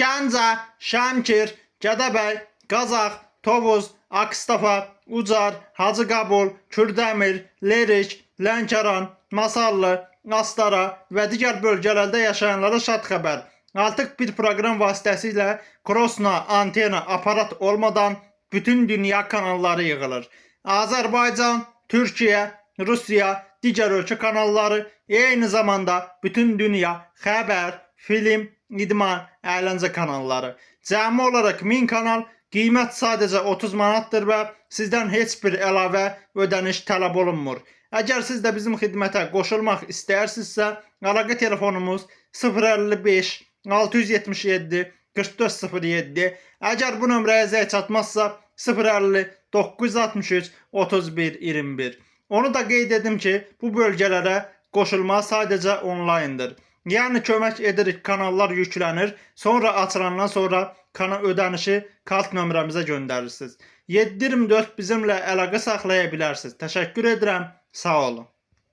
Gəncə, Şəmkir, Gədəbəy, Qazax, Tovuz, Akstafa, Ucar, Hacıqabul, Kürdəmir, Lerik, Lənkəran, Masallı, Astara və digər bölgələrdə yaşayanlara şad xəbər. Artıq bir proqram vasitəsilə Krosna, antena, aparat olmadan bütün dünya kanalları yığılır. Azərbaycan, Türkiyə, Rusiya, digər ölkə kanalları, eyni zamanda bütün dünya xəbər, film, idman, əyləncə kanalları. Cəmi olaraq 1000 kanal, qiymət sadəcə 30 manatdır və sizdən heç bir əlavə ödəniş tələb olunmur. Əgər siz də bizim xidmətə qoşulmaq istəyirsinizsə, əlaqə telefonumuz 055 677 4407. Əgər bu nömrəyə zəng çatmazsa 050 963 31 21. Onu da qeyd edim ki, bu bölgələrə qoşulma sadəcə onlayndır. Yəni kömək edirik, kanallar yüklənir, sonra açılandan sonra ödənişi kart nömrəmizə göndərirsiniz. 7/24 bizimlə əlaqə saxlaya bilərsiniz. Təşəkkür edirəm, sağ olun.